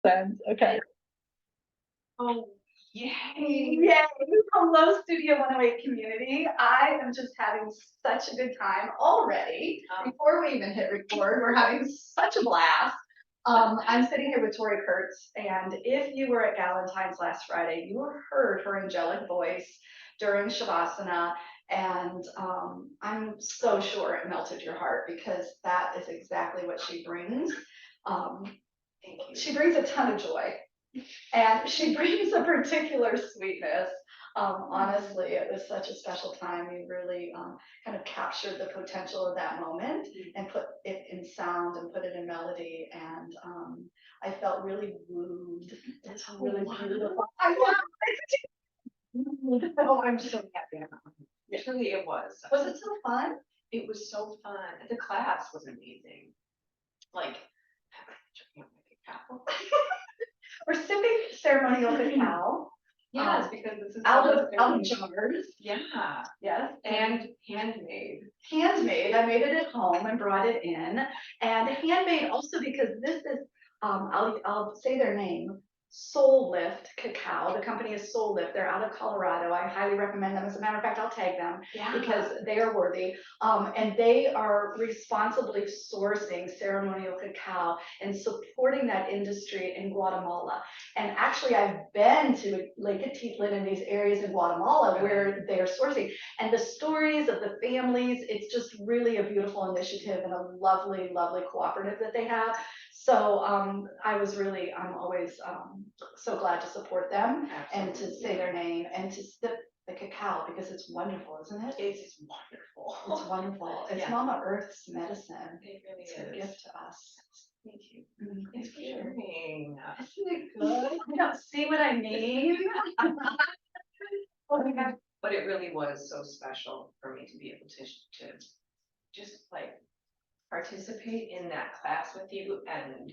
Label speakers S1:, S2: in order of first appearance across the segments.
S1: Sense. Okay.
S2: Oh, yay.
S3: Yay! Hello, Studio 108 community. I am just having such a good time already. Before we even hit record, we're having such a blast. I'm sitting here with Tori Kurtz, and if you were at Galentine's last Friday, you heard her angelic voice during Shavasana, and I'm so sure it melted your heart because that is exactly what she brings. Um,
S2: Thank you.
S3: she brings a ton of joy. And she brings a particular sweetness. Honestly, it was such a special time. You really kind of captured the potential of that moment and put it in sound and put it in melody. And I felt really wooed. It's really beautiful. I know.
S2: Oh, I'm so happy. Truly, it was.
S3: Was it so fun?
S2: It was so fun. The class was amazing. Like, checking out my cacao.
S3: We're sipping ceremonial cacao.
S2: Yes, because this is
S3: out of jars.
S2: Yeah.
S3: Yes.
S2: And handmade.
S3: Handmade. I made it at home and brought it in. And handmade also because this is, I'll say their name, Soul Lift Cacao. The company is Soul Lift. They're out of Colorado. I highly recommend them. As a matter of fact, I'll tag them because they are worthy. And they are responsibly sourcing ceremonial cacao and supporting that industry in Guatemala. And actually, I've been to Lake Atitlán in these areas in Guatemala where they're sourcing. And the stories of the families, it's just really a beautiful initiative and a lovely, lovely cooperative that they have. So I'm always so glad to support them. Absolutely. And to say their name and to sip the cacao because it's wonderful, isn't it?
S2: It is wonderful.
S3: It's wonderful. It's Mama Earth's medicine.
S2: It really
S3: it's
S2: is.
S3: Her gift to us.
S2: Thank you. Thanks for sharing.
S3: Isn't it good? You don't see what I mean?
S2: But it really was so special for me to be able to just like participate in that class with you. And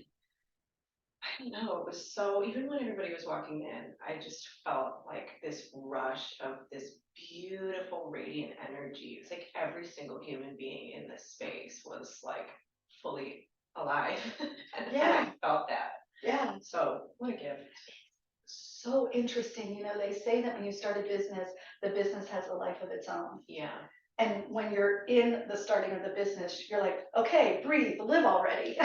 S2: I don't know, it was so, even when everybody was walking in, I just felt like this rush of this beautiful radiant energy. It's like every single human being in this space was like fully alive. And I felt that.
S3: Yeah.
S2: So what a gift.
S3: So interesting. You know, they say that when you start a business, the business has a life of its own.
S2: Yeah.
S3: And when you're in the starting of the business, you're like, okay, breathe, live already.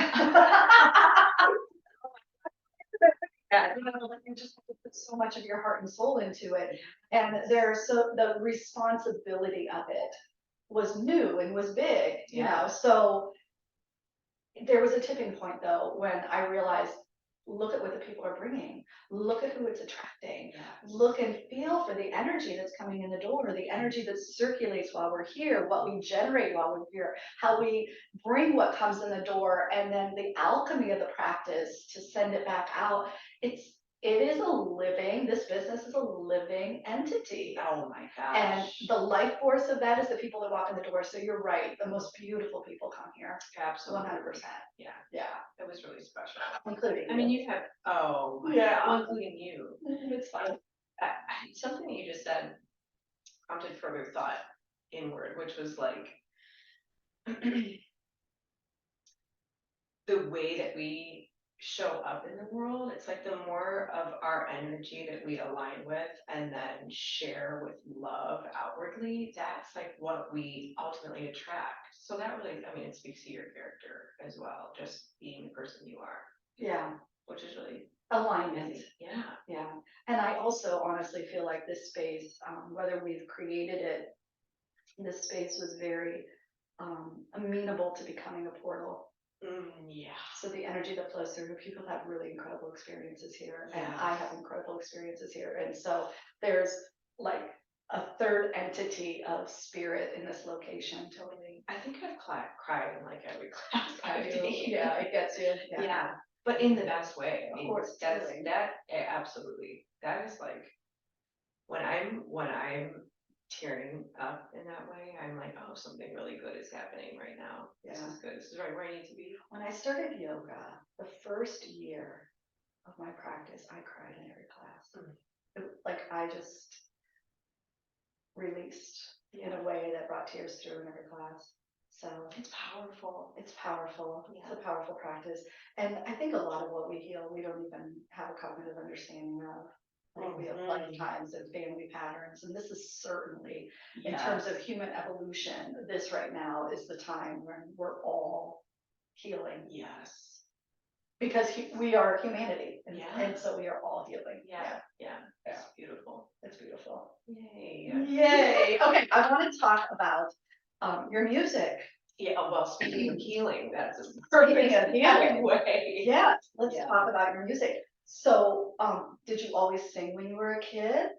S3: Yeah, you know, like you just have to put so much of your heart and soul into it. And the responsibility of it was new and was big, you know. So there was a tipping point though when I realized, look at what the people are bringing. Look at who it's attracting. Look and feel for the energy that's coming in the door, the energy that circulates while we're here, what we generate while we're here, how we bring what comes in the door, and then the alchemy of the practice to send it back out. This business is a living entity.
S2: Oh my gosh.
S3: And the life force of that is the people that walk in the door. So you're right. The most beautiful people come here.
S2: Absolutely.
S3: 100%.
S2: Yeah.
S3: Yeah.
S2: It was really special.
S3: Including
S2: I mean, you have, including you.
S3: It's fine.
S2: Something that you just said prompted further thought inward, which was like, the way that we show up in the world, it's like the more of our energy that we align with and then share with love outwardly, that's like what we ultimately attract. So that really, I mean, it speaks to your character as well, just being the person you are.
S3: Yeah.
S2: Which is really
S3: alignment.
S2: Yeah.
S3: Yeah. And I also honestly feel like this space, whether we've created it, this space was very amenable to becoming a portal.
S2: Yeah.
S3: So the energy that flows through, people have really incredible experiences here, and I have incredible experiences here. And so there's like a third entity of spirit in this location. Totally.
S2: I think I've cried in like every class.
S3: Yeah, it gets you.
S2: Yeah. But in the best way. I mean,
S3: of course,
S2: absolutely. That is like when I'm tearing up in that way, I'm like, oh, something really good is happening right now. This is good. This is right where I need to be.
S3: When I started yoga, the first year of my practice, I cried in every class. I just released in a way that brought tears through in every class. So
S2: It's powerful.
S3: it's powerful. It's
S2: Yeah.
S3: a powerful practice. And I think a lot of what we heal, we don't even have a cognitive understanding of. Like we have lifetimes and family patterns, and this is certainly, in terms of human evolution, this right now is the time when we're all healing.
S2: Yes.
S3: Because we are humanity, and,
S2: Yeah.
S3: and so we are all healing.
S2: Yeah.
S3: Yeah.
S2: It's beautiful.
S3: It's beautiful.
S2: Yay.
S3: Yay. Okay, I want to talk about your music.
S2: Yeah, well, speaking of healing, that's a
S3: Speaking
S2: perfect
S3: of healing.
S2: way.
S3: Yeah, let's
S2: Yeah.
S3: talk about your music. So, did you always sing when you were a kid?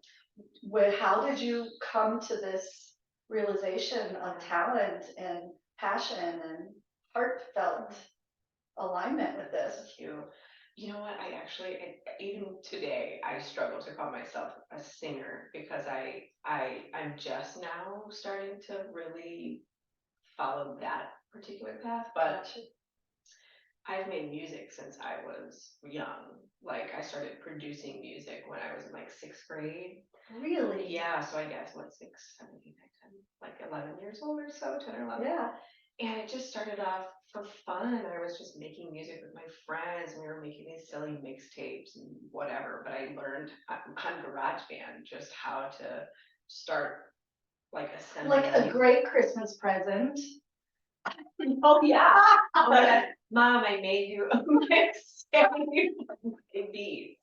S3: How did you come to this realization of talent and passion and heartfelt alignment with this?
S2: Thank you. You know what? Even today, I struggle to call myself a singer because I'm just now starting to really follow that particular path. But I've made music since I was young. Like I started producing music when I was in like 6th grade.
S3: Really?
S2: Yeah, so I guess what 6, 7, 8, 9, 10, like 11 years old or so, 10 or 11.
S3: Yeah.
S2: And it just started off for fun. I was just making music with my friends, and we were making these silly mixtapes and whatever. But I learned on GarageBand just how to start like assembling.
S3: Like a great Christmas present.
S2: Oh yeah. Oh my God. Mom, I made you a mixtape beats.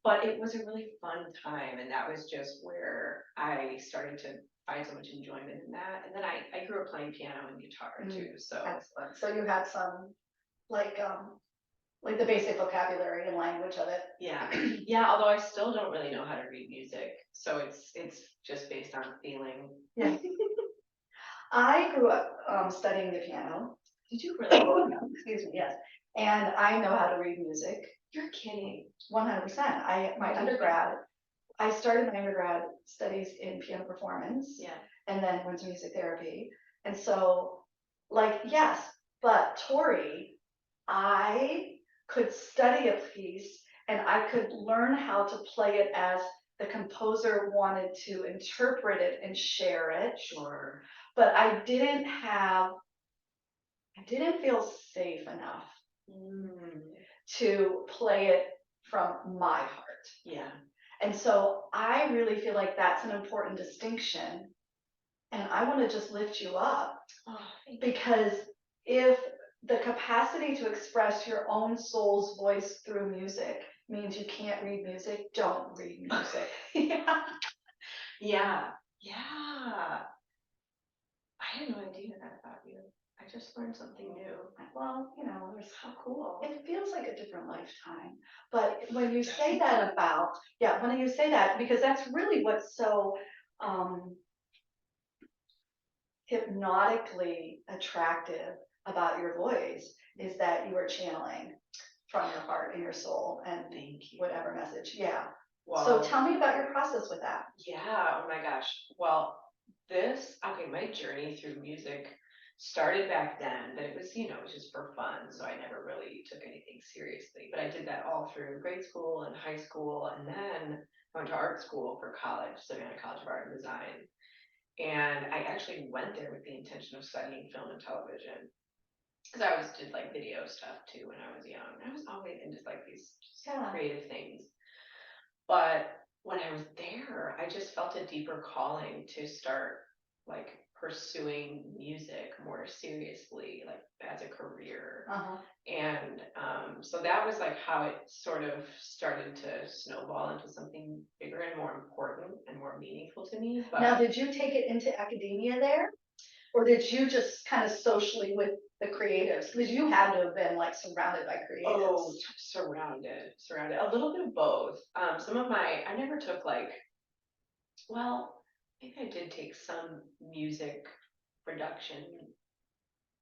S2: But it was a really fun time, and that was just where I started to find so much enjoyment in that. And then I grew up playing piano and guitar too, so
S3: Excellent. So you had some like the basic vocabulary and language of it.
S2: yeah. Yeah, although I still don't really know how to read music, so it's just based on feeling.
S3: Yeah. I grew up studying the piano.
S2: Did you really?
S3: Excuse me, yes. And I know how to read music.
S2: You're kidding.
S3: 100%. I started my undergrad studies in piano performance.
S2: Yeah.
S3: And then went to music therapy. And so, like, yes, but Tori, I could study a piece and I could learn how to play it as the composer wanted to interpret it and share it.
S2: Sure.
S3: But I didn't feel safe enough to play it from my heart.
S2: Yeah.
S3: And so I really feel like that's an important distinction. And I want to just lift you up because if the capacity to express your own soul's voice through music means you can't read music, don't read music.
S2: Yeah. Yeah. Yeah. I had no idea that about you. I just learned something new.
S3: Well, there's
S2: How cool.
S3: it feels like a different lifetime. But when you say that because that's really what's so hypnotically attractive about your voice is that you are channeling from your heart and your soul and whatever message. Yeah.
S2: Wow.
S3: So tell me about your process with that.
S2: Yeah. Oh my gosh. Well, my journey through music started back then, but it was just for fun. So I never really took anything seriously, but I did that all through grade school and high school. And then I went to art school for college, studying at College of Art and Design. And I actually went there with the intention of studying film and television. Because I always did like video stuff too when I was young. I was always into like these creative things. But when I was there, I just felt a deeper calling to start like pursuing music more seriously, like as a career. And so that was like how it sort of started to snowball into something bigger and more important and more meaningful to me. But
S3: now, did you take it into academia there? Or did you just kind of socially with the creatives? Because you had to have been like surrounded by creatives.
S2: Oh, surrounded. A little bit of both. I never took maybe I did take some music production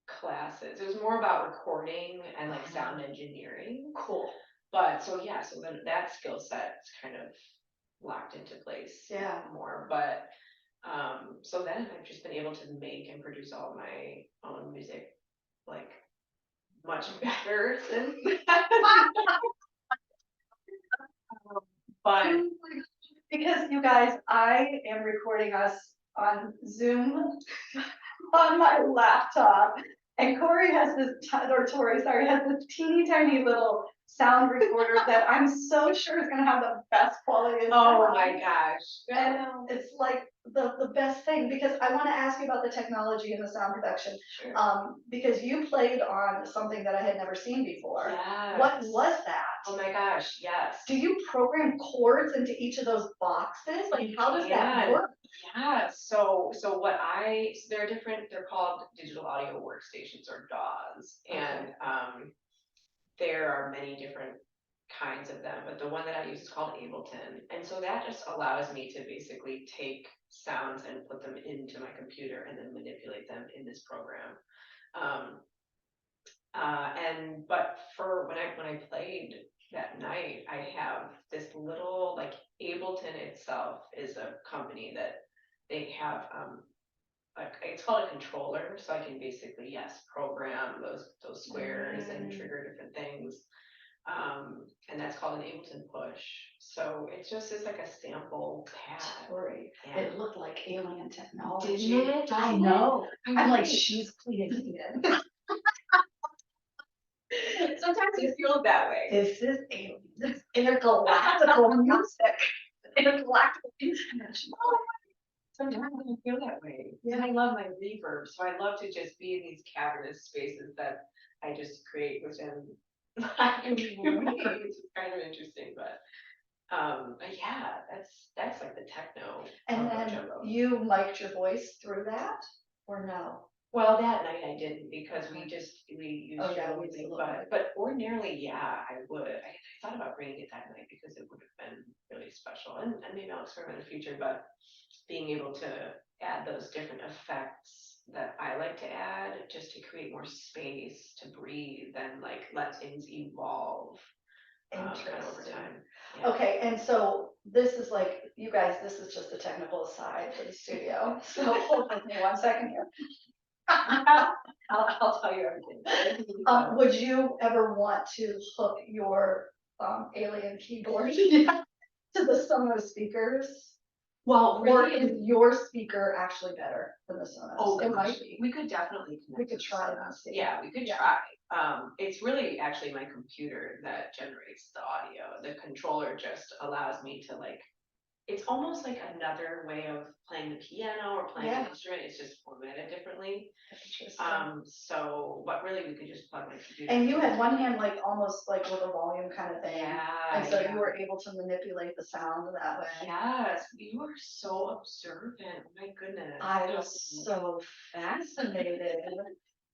S2: classes. It was more about recording and like sound engineering.
S3: Cool.
S2: But so then that skill set's kind of locked into place more. But so then I've just been able to make and produce all my own music like much better since but
S3: because you guys, I am recording us on Zoom on my laptop. And Corey has this, or Tori, sorry, has this teeny tiny little sound recorder that I'm so sure is gonna have the best quality of
S2: Oh
S3: sound.
S2: my gosh.
S3: And it's like the best thing, because I want to ask you about the technology and the sound production.
S2: Sure.
S3: Because you played on something that I had never seen before.
S2: Yes.
S3: What was that?
S2: Oh my gosh, yes.
S3: Do you program chords into each of those boxes? Like, how does that
S2: can.
S3: work?
S2: Yeah, so there are different, they're called digital audio workstations or DAWs. And there are many different kinds of them, but the one that I use is called Ableton. And so that just allows me to basically take sounds and put them into my computer and then manipulate them in this program. But for when I played that night, I have this little, like, Ableton itself is a company that they have like, it's called a controller, so I can basically, yes, program those squares and trigger different things. And that's called an Ableton push. So it just is like a sample pad.
S3: Sorry,
S2: Yeah.
S3: it looked like alien technology.
S2: Didn't it?
S3: I know. I'm like,
S2: Right.
S3: she's creating it.
S2: Sometimes it feels that way.
S3: This is alien. This is intergalactical music. Intergalactical instruments.
S2: Sometimes I feel that way. Yeah, and I love my reverb, so I love to just be in these cavernous spaces that I just create within my computer. It's kind of interesting, but yeah, that's like the techno.
S3: And then you mic'd your voice through that, or no?
S2: Well, that night I didn't, because we used
S3: we
S2: but ordinarily, yeah, I would. I thought about bringing it that night because it would have been really special, and maybe I'll experiment in the future, but being able to add those different effects that I like to add just to create more space to breathe and like let things evolve kind of over time. Yeah. Okay,
S3: and so this is like, you guys, this is just the technical side for the studio. So hold with me 1 second here.
S2: I'll tell you everything.
S3: Would you ever want to hook your alien keyboard to the Sonos speakers?
S2: Well,
S3: or is your speaker actually better than the Sonos?
S2: Oh,
S3: it might be.
S2: We could definitely connect.
S3: We could try and see.
S2: Yeah, we could try. It's really actually my computer that generates the audio. The controller just allows me to, like, it's almost like another way of playing the piano or playing an instrument. It's just formatted differently. So what really we could just plug my computer.
S3: And you had one hand like almost like with a volume kind of thing.
S2: Yeah.
S3: And so you were able to manipulate the sound that way.
S2: Yes, you are so observant. Oh my goodness.
S3: I was so fascinated.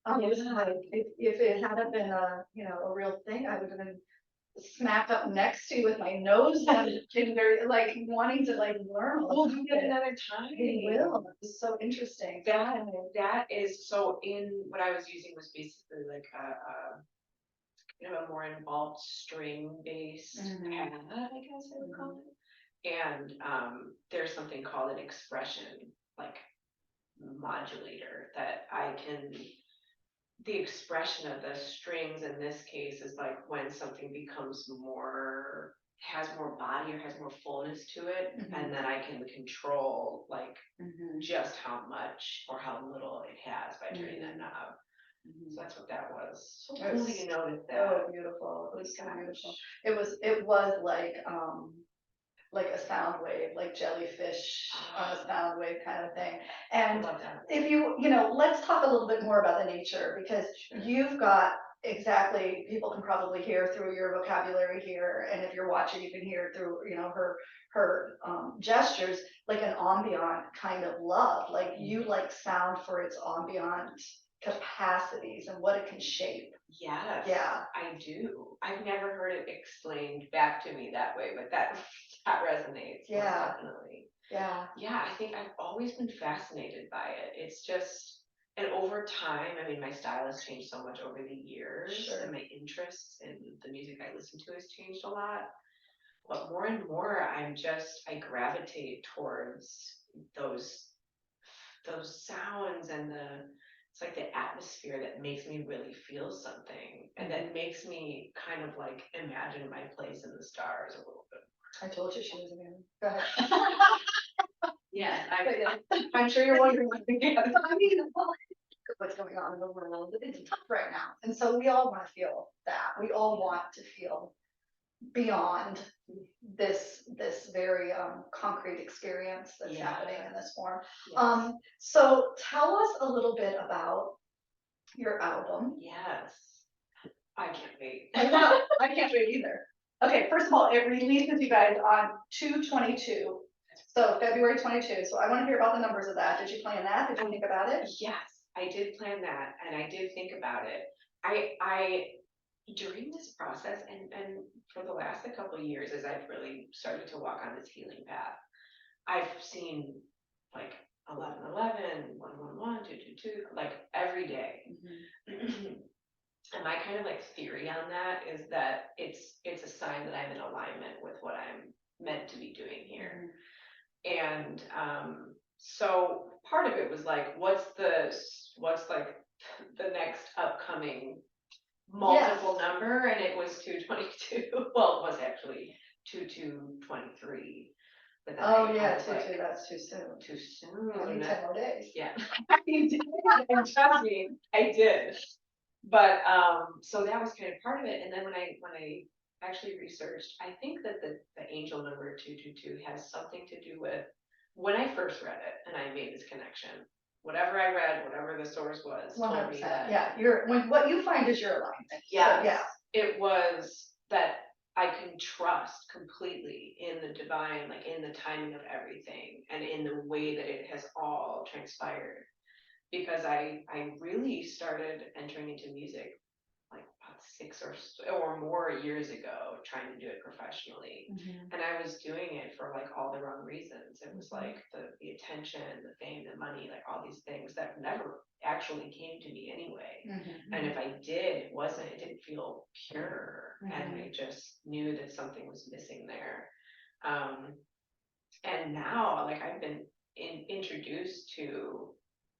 S3: I was like, if it hadn't been a real thing, I would have been smacked up next to you with my nose and finger, like wanting to like learn.
S2: We'll do it another time.
S3: We will. It's so interesting.
S2: That is so. In what I was using was basically like a more involved string based pad, I guess I would call it. And there's something called an expression like modulator that I can. The expression of the strings in this case is like when something becomes has more body or has more fullness to it, and then I can control like just how much or how little it has by turning that knob. So that's what that was. So cool that you noticed that.
S3: Oh, beautiful. It was so beautiful. It was like a sound wave, like jellyfish on a sound wave kind of thing. And if let's talk a little bit more about the nature, because you've got exactly, people can probably hear through your vocabulary here, and if you're watching, you can hear through, her gestures, like an ambient kind of love, like you like sound for its ambient capacities and what it can shape.
S2: Yes,
S3: yeah,
S2: I do. I've never heard it explained back to me that way, but that resonates.
S3: Yeah,
S2: definitely.
S3: Yeah.
S2: Yeah, I think I've always been fascinated by it. It's just, and over time, I mean, my style has changed so much over the years, and my interests in the music I listen to has changed a lot. But more and more, I gravitate towards those sounds and it's like the atmosphere that makes me really feel something, and that makes me kind of like imagine my place in the stars a little bit.
S3: I told you she was a man. Go ahead.
S2: Yes,
S3: But yeah.
S2: I'm sure you're wondering what we get.
S3: I mean, well, what's going on in the world, it's tough right now, and so we all want to feel that, we all want to feel beyond this very concrete experience that's happening in this form.
S2: Yes.
S3: So tell us a little bit about your album.
S2: Yes. I can't wait.
S3: I know, I can't wait either. Okay, first of all, it releases, you guys, on 2/22, so February 22. So I want to hear about the numbers of that. Did you plan that? Did you think about it?
S2: Yes, I did plan that and I did think about it. I during this process and for the last couple of years as I've really started to walk on this healing path, I've seen like 11/11, 1/11, 2/2, like every day. And my kind of like theory on that is that it's a sign that I'm in alignment with what I'm meant to be doing here. And so part of it was like, what's like the next upcoming multiple number? And it was 2/22. Well, it was actually 2/2/23. But then
S3: Oh
S2: I
S3: yeah,
S2: was like,
S3: 2/2, that's too soon.
S2: too
S3: You need
S2: soon.
S3: 10 more days.
S2: Yeah, you did, and trust me, I did. But so that was kind of part of it. And then when I actually researched, I think that the angel number 222 has something to do with when I first read it and I made this connection. Whatever I read, whatever the source was, told
S3: 100%.
S2: me that.
S3: Yeah, what you find is your alignment.
S2: Yes,
S3: So, yeah.
S2: it was that I can trust completely in the divine, like in the timing of everything and in the way that it has all transpired. Because I really started entering into music like about 6 or more years ago, trying to do it professionally. And I was doing it for like all the wrong reasons. It was like the attention, the fame, the money, like all these things that never actually came to me anyway. And if I did, it didn't feel pure. And I just knew that something was missing there. And now like I've been introduced to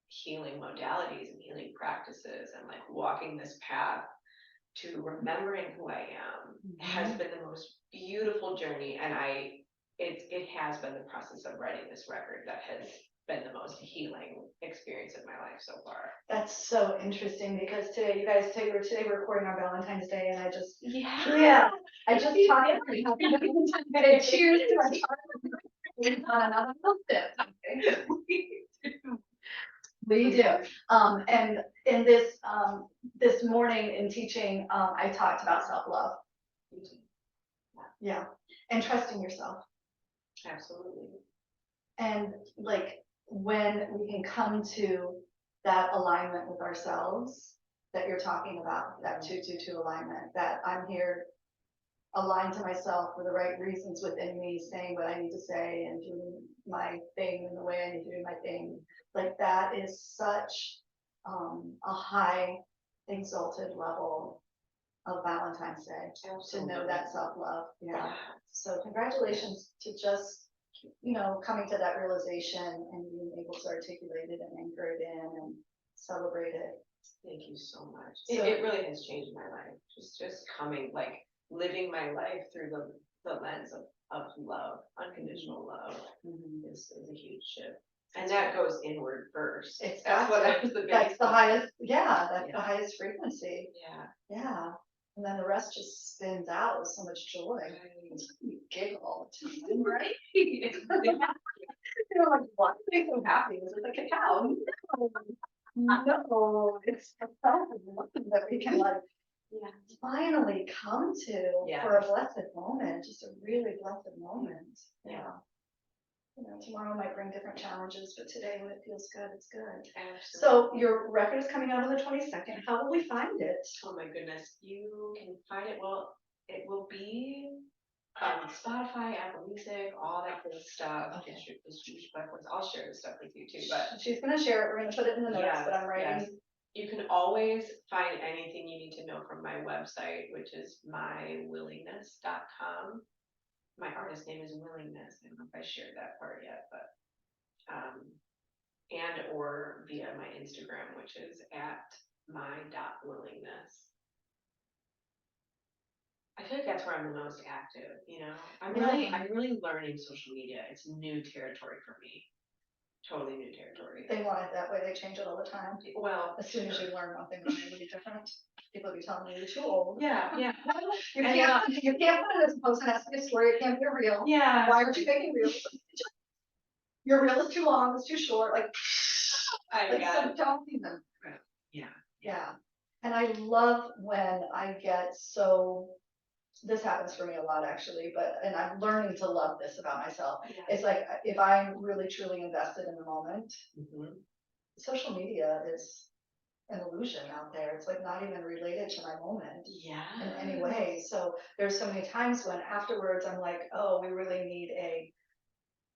S2: healing modalities and healing practices and like walking this path to remembering who I am has been the most beautiful journey. And it has been the process of writing this record that has been the most healing experience of my life so far.
S3: That's so interesting because today we're recording on Valentine's Day, and I just I just talked about happy Valentine's Day. Cheers to our on another sip. We do. And in this morning in teaching, I talked about self-love. Yeah, and trusting yourself.
S2: Absolutely.
S3: And like when we can come to that alignment with ourselves that you're talking about, that 2/2/2 alignment, that I'm here aligned to myself for the right reasons within me, saying what I need to say and doing my thing in the way I need to do my thing. Like that is such a high exalted level of Valentine's Day.
S2: Absolutely.
S3: To know that self-love. Yeah. So congratulations to just, coming to that realization and being able to articulate it and anchor it in and celebrate it.
S2: Thank you so much.
S3: So,
S2: it really has changed my life. Just coming, like living my life through the lens of love, unconditional love is a huge shift. And that goes inward first.
S3: That's the highest, that's the highest frequency. Yeah. And then the rest just spins out with so much joy. You giggle all the time, right? You're like, why are they so happy? Is it the cacao? No, it's the fact that we can like finally come to for a blessed moment, just a really blessed moment. Yeah. Tomorrow might bring different challenges, but today when it feels good, it's good.
S2: Absolutely.
S3: So your record is coming out on the 22nd. How will we find it?
S2: Oh my goodness. You can find it. Well, it will be Spotify, Apple Music, all that good stuff. I'll share the stuff with you too. But
S3: she's gonna share it. We're gonna put it in the notes that I'm writing.
S2: Yes. You can always find anything you need to know from my website, which is mywillingness.com. My artist name is Willingness. I don't know if I shared that part yet, but and or via my Instagram, which is at my.willingness. I feel like that's where I'm the most active, I'm really learning social media. It's new territory for me. totally new territory.
S3: They want it that way, they change it all the time.
S2: Well,
S3: As soon as you learn one thing, it's really different. People be telling you you're too old.
S2: yeah, yeah,
S3: You
S2: And,
S3: can't put it as a post, it has to be a story, it can't be a reel.
S2: yeah.
S3: Why aren't you making reels? Your reel is too long, it's too short, like,
S2: I
S3: like
S2: got
S3: so
S2: it.
S3: don't even.
S2: Yeah.
S3: Yeah, and I love when I get so, this happens for me a lot actually, and I'm learning to love this about myself.
S2: Yeah.
S3: It's like, if I'm really truly invested in the moment,
S2: Mhm.
S3: social media is an illusion out there. It's like not even related to my moment
S2: Yeah.
S3: in any way. So there's so many times when afterwards I'm like, oh, we really need a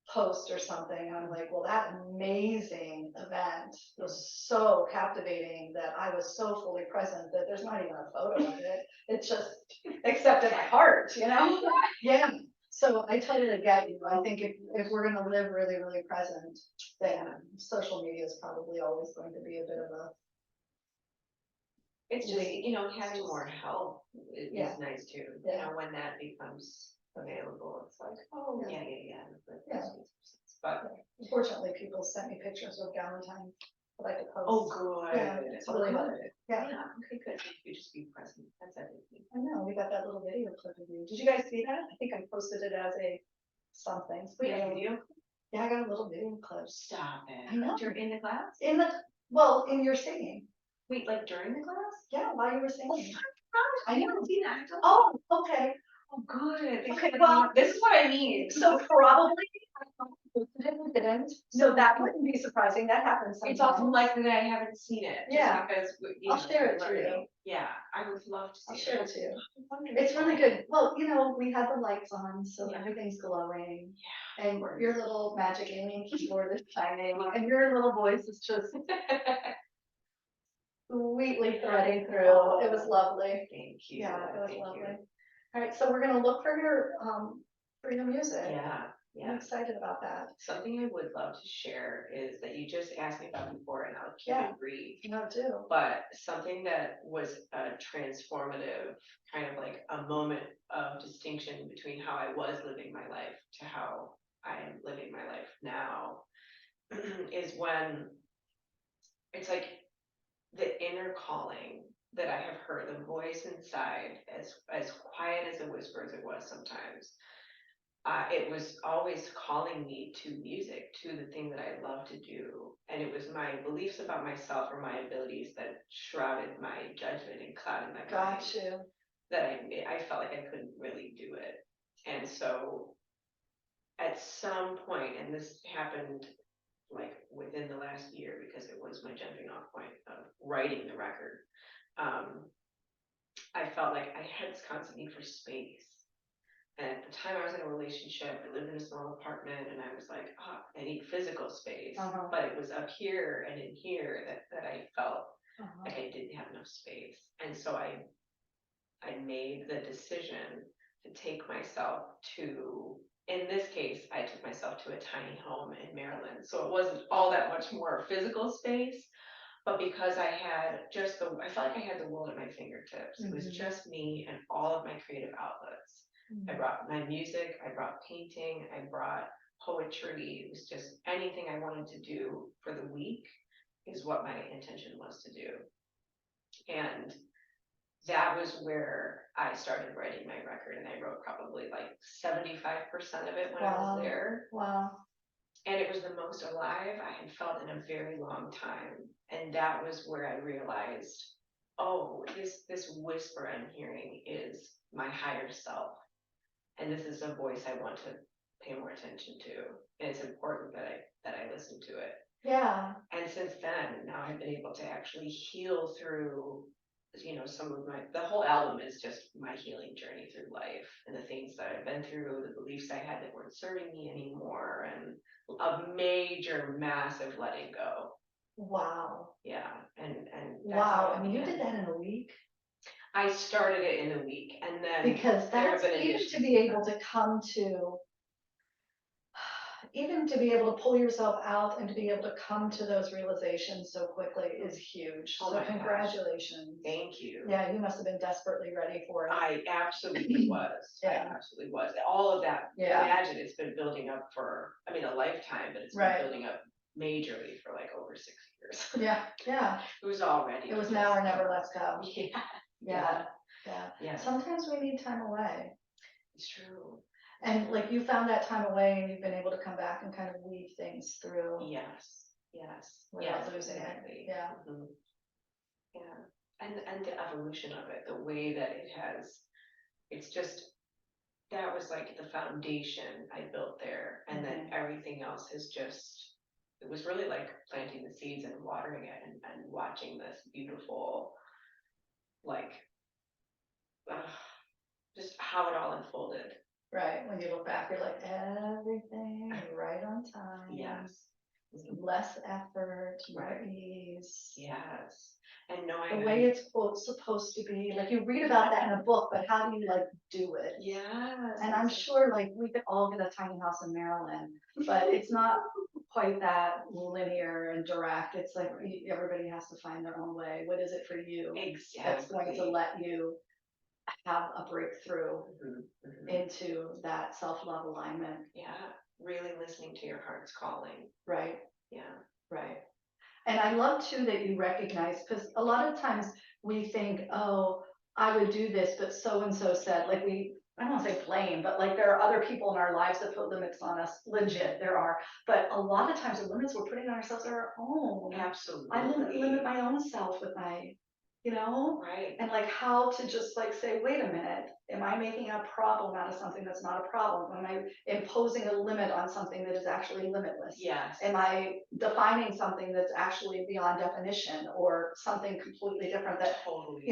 S3: post or something. And I'm like, well, that amazing event was so captivating that I was so fully present that there's not even a photo of it. It's just, except in my heart, you know? Yeah. So I totally get you. I think if we're gonna live really, really present, then social media is probably always going to be a bit of a,
S2: It's just,
S3: Wait.
S2: having more help is
S3: Yeah.
S2: nice too.
S3: Yeah.
S2: When that becomes available, it's like, oh,
S3: Yeah.
S2: yeah.
S3: Yeah.
S2: But,
S3: Unfortunately, people sent me pictures of Galentine that I could post.
S2: oh, good.
S3: Yeah, it's really hard. Yeah.
S2: Okay, good. You just be present. That's everything.
S3: I know, we got that little video clip of you. Did you guys see that? I think I posted it as a something.
S2: Wait, a video?
S3: Yeah, I got a little video clip.
S2: Stop it.
S3: I know.
S2: You're in the class?
S3: In your singing.
S2: Wait, like during the class?
S3: Yeah, while you were singing.
S2: I haven't seen that.
S3: Oh, okay.
S2: Oh, good.
S3: Okay, well,
S2: this is what I mean.
S3: So probably I didn't. So that wouldn't be surprising. That happens sometimes.
S2: It's also likely that I haven't seen it.
S3: Yeah.
S2: Because,
S3: I'll share it to you.
S2: Yeah, I would love to see
S3: I'll
S2: it.
S3: share it to you.
S2: Wonderful.
S3: It's really good. Well, we had the lights on, so
S2: Yeah.
S3: everything's glowing.
S2: Yeah.
S3: And your little magic alien keyboard is shining, and your little voice is just sweetly threading through. It was lovely.
S2: Thank you.
S3: Yeah, it was
S2: Thank
S3: lovely.
S2: you.
S3: All right, so we're gonna look for your music.
S2: Yeah,
S3: I'm
S2: yeah.
S3: excited about that.
S2: Something I would love to share is that you just asked me about before, and I'll keep
S3: Yeah.
S2: it brief.
S3: No, too.
S2: But something that was a transformative, kind of like a moment of distinction between how I was living my life to how I am living my life now is when it's like the inner calling that I have heard, the voice inside, as quiet as a whisper as it was sometimes. It was always calling me to music, to the thing that I love to do. And it was my beliefs about myself or my abilities that shrouded my judgment and clouded my mind.
S3: Got you.
S2: That I felt like I couldn't really do it. And so at some point, and this happened like within the last year because it was my jumping off point of writing the record, I felt like I had this constant need for space. And at the time I was in a relationship, I lived in a small apartment, and I was like, oh, I need physical space. But it was up here and in here that I felt like I didn't have enough space. And so I made the decision to take myself to, in this case, I took myself to a tiny home in Maryland. So it wasn't all that much more physical space, but because I had I felt like I had the world at my fingertips. It was just me and all of my creative outlets. I brought my music, I brought painting, I brought poetry. It was just anything I wanted to do for the week is what my intention was to do. And that was where I started writing my record, and I wrote probably like 75% of it when I was there.
S3: Wow.
S2: And it was the most alive I had felt in a very long time. And that was where I realized, oh, this whisper I'm hearing is my higher self. And this is a voice I want to pay more attention to. And it's important that I listen to it.
S3: Yeah.
S2: And since then, now I've been able to actually heal through, some of the whole album is just my healing journey through life and the things that I've been through, the beliefs I had that weren't serving me anymore, and a major, massive letting go.
S3: Wow.
S2: Yeah. And
S3: wow. I mean, you did that in a week?
S2: I started it in a week, and then
S3: because that's even to be able to come to, even to be able to pull yourself out and to be able to come to those realizations so quickly is huge.
S2: Oh,
S3: so congratulations.
S2: Thank you.
S3: Yeah, you must have been desperately ready for it.
S2: I absolutely was.
S3: Yeah.
S2: I absolutely was. All of that.
S3: Yeah.
S2: Imagine it's been building up for, a lifetime, but it's been building up majorly for like over 6 years.
S3: Yeah, yeah.
S2: It was already.
S3: It was now or never, let's go.
S2: Yeah,
S3: Yeah, yeah.
S2: yeah,
S3: Sometimes we need time away.
S2: it's true.
S3: And like you found that time away and you've been able to come back and kind of weave things through.
S2: Yes, yes,
S3: Without
S2: yes,
S3: losing it.
S2: exactly.
S3: Yeah.
S2: Mhm. Yeah, and the evolution of it, the way that it has, it's just, that was like the foundation I built there, and then everything else has just, it was really like planting the seeds and watering it and watching this beautiful, like, just how it all unfolded.
S3: Right. When you look back, you're like, everything right on time.
S2: Yes.
S3: Less effort, more
S2: Right.
S3: ease.
S2: Yes. And knowing
S3: The way it's quote supposed to be. Like you read about that in a book, but how do you like do it?
S2: Yes.
S3: And I'm sure like we could all get a tiny house in Maryland, but it's not quite that linear and direct. It's like everybody has to find their own way. What is it for you that's going to
S2: Exactly.
S3: let you have a breakthrough
S2: Mhm, mhm.
S3: into that self-love alignment?
S2: Yeah, really listening to your heart's calling.
S3: Right,
S2: Yeah.
S3: right. And I love too that you recognize, because a lot of times we think, oh, I would do this, but so and so said, like I don't want to say blame, but like there are other people in our lives that put limits on us. Legit, there are. But a lot of times the limits we're putting on ourselves are our own.
S2: Absolutely.
S3: I limit my own self with my,
S2: Right.
S3: and like how to just like say, wait a minute, am I making a problem out of something that's not a problem? Am I imposing a limit on something that is actually limitless?
S2: Yes.
S3: Am I defining something that's actually beyond definition or something completely different that,
S2: Totally.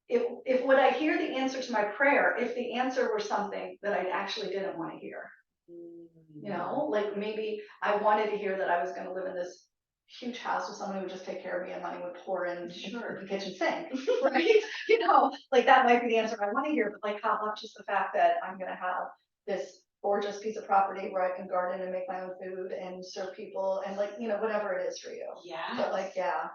S3: if would I hear the answer to my prayer, if the answer were something that I actually didn't want to hear, like maybe I wanted to hear that I was going to live in this huge house with someone who would just take care of me and money would pour in the kitchen sink, right? Like that might be the answer I want to hear, but like how much is the fact that I'm going to have this gorgeous piece of property where I can garden and make my own food and serve people and like, whatever it is for you.
S2: Yeah.
S3: But like, yeah.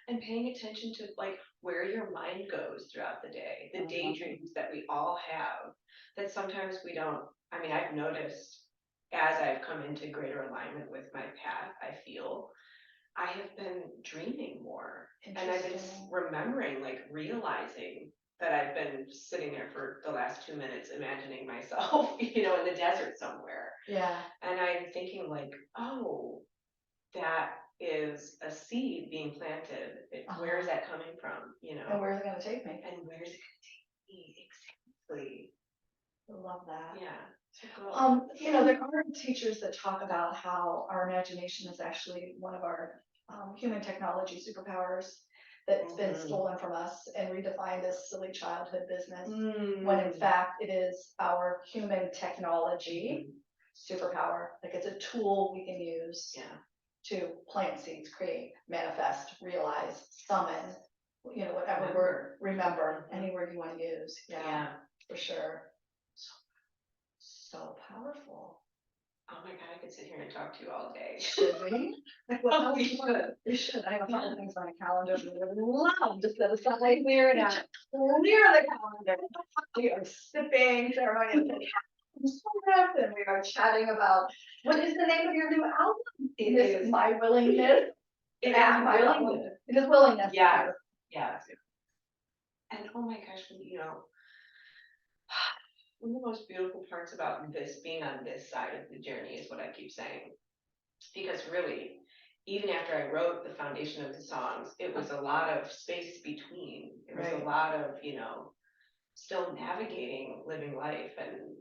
S2: And paying attention to like where your mind goes throughout the day, the daydreams that we all have, that sometimes we don't. I mean, I've noticed as I've come into greater alignment with my path, I feel I have been dreaming more, and I've been remembering, like realizing that I've been sitting there for the last 2 minutes imagining myself, in the desert somewhere.
S3: Yeah.
S2: And I'm thinking like, oh, that is a seed being planted. Where is that coming from?
S3: And where's it going to take me?
S2: And where's it going to take me? Exactly.
S3: I love that.
S2: Yeah.
S3: There are teachers that talk about how our imagination is actually one of our human technology superpowers that's been stolen from us and redefined as silly childhood business, when in fact it is our human technology superpower. Like it's a tool we can use to plant seeds, create, manifest, realize, summon, whatever word, remember, any word you want to use. Yeah, for sure. So powerful.
S2: Oh my God, I could sit here and talk to you all day.
S3: Should we? We should. We should. I have a couple things on the calendar that I would love to set aside. Clear it out. Clear the calendar. We are sipping ceremonial cacao, and we are chatting about what is the name of your new album? It is My Willingness.
S2: It is
S3: My
S2: willingness.
S3: It is willingness.
S2: Yeah. And oh my gosh, one of the most beautiful parts about this being on this side of the journey is what I keep saying. Because really, even after I wrote the foundation of the songs, it was a lot of space between. It was a lot of, still navigating living life and,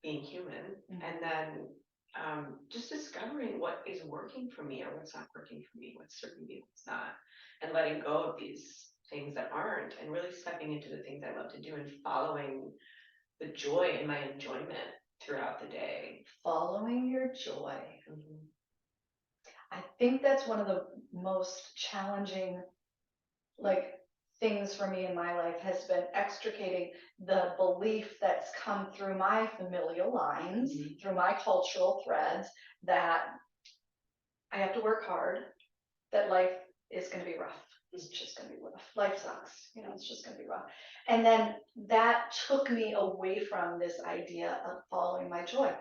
S2: being human. And then just discovering what is working for me or what's not working for me, what's serving me, what's not, and letting go of these things that aren't, and really stepping into the things I love to do and following the joy and my enjoyment throughout the day.
S3: Following your joy. I think that's one of the most challenging, things for me in my life has been extricating the belief that's come through my familial lines, through my cultural threads, that I have to work hard, that life is going to be rough. It's just going to be rough. Life sucks. It's just going to be rough. And then that took me away from this idea of following my joy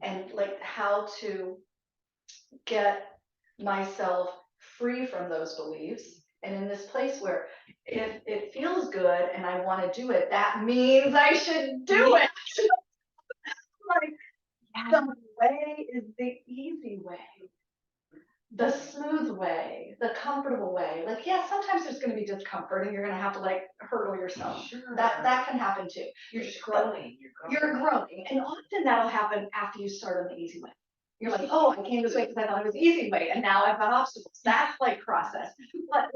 S3: and how to get myself free from those beliefs. And in this place where if it feels good and I want to do it, that means I should do it. Like the way is the easy way, the smooth way, the comfortable way. Like, yeah, sometimes there's going to be discomfort and you're going to have to like hurdle yourself.
S2: Sure.
S3: That can happen too.
S2: You're just growing.
S3: You're growing. And often that'll happen after you start on the easy way. You're like, oh, I came this way because I thought it was easy way, and now I've got obstacles. That's like process. But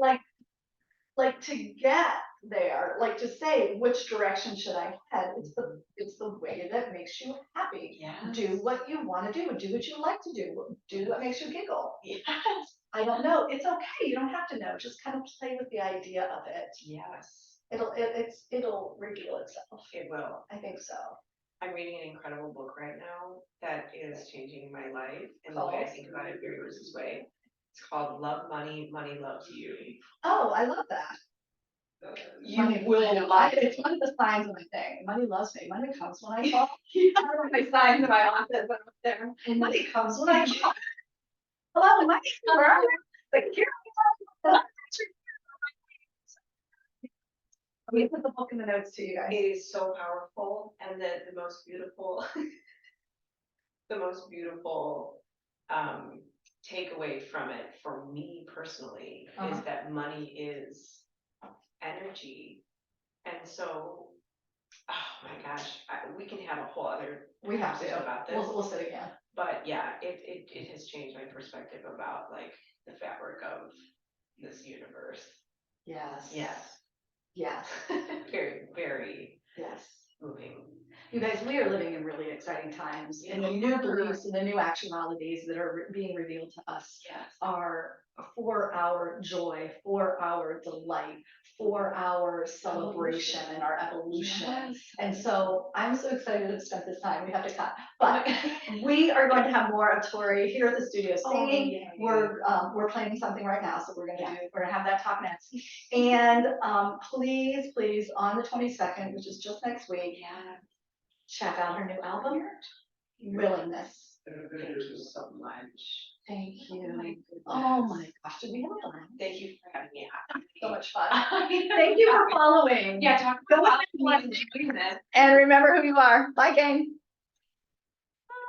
S3: like to get there, like to say which direction should I head, it's the way that makes you happy.
S2: Yes.
S3: Do what you want to do what you like to do what makes you giggle.
S2: Yes.
S3: I don't know. It's okay. You don't have to know. Just kind of play with the idea of it.
S2: Yes.
S3: It'll reveal itself.
S2: It will.
S3: I think so.
S2: I'm reading an incredible book right now that is changing my life and the way I think about it very this way. It's called Love Money, Money Loves You.
S3: Oh, I love that.
S2: You will love it.
S3: It's one of the signs of my thing. Money loves me. Money comes when I call. I don't know my signs in my office, but up there. And money comes when I call. Hello, money. Where are you? Like, here I am. I'm gonna put the book in the notes to you guys.
S2: It is so powerful, and the most beautiful, the most beautiful takeaway from it for me personally is that money is energy, and so, oh my gosh, we can have a whole other
S3: We have
S2: conversation
S3: to.
S2: about this.
S3: We'll sit again.
S2: But yeah, it has changed my perspective about like the fabric of this universe.
S3: Yes.
S2: Yes.
S3: Yes.
S2: Very, very
S3: Yes.
S2: moving.
S3: You guys, we are living in really exciting times, and the new beliefs and the new actualities that are being revealed to us are for our joy, for our delight, for our celebration and our evolution. Yes. And so I'm so excited to have spent this time. We have to cut, but we are going to have more of Tori here at the studio singing. We're planning something right now, so we're gonna have that talk next. And please on the 22nd, which is just next week, check out her new album, Willingness.
S2: Thank you so much.
S3: Thank you. Oh my gosh, did we have a blast?
S2: Thank you for having me.
S3: So much fun. Thank you for following.
S2: Yeah, talk about
S3: and remember who you are. Bye, gang.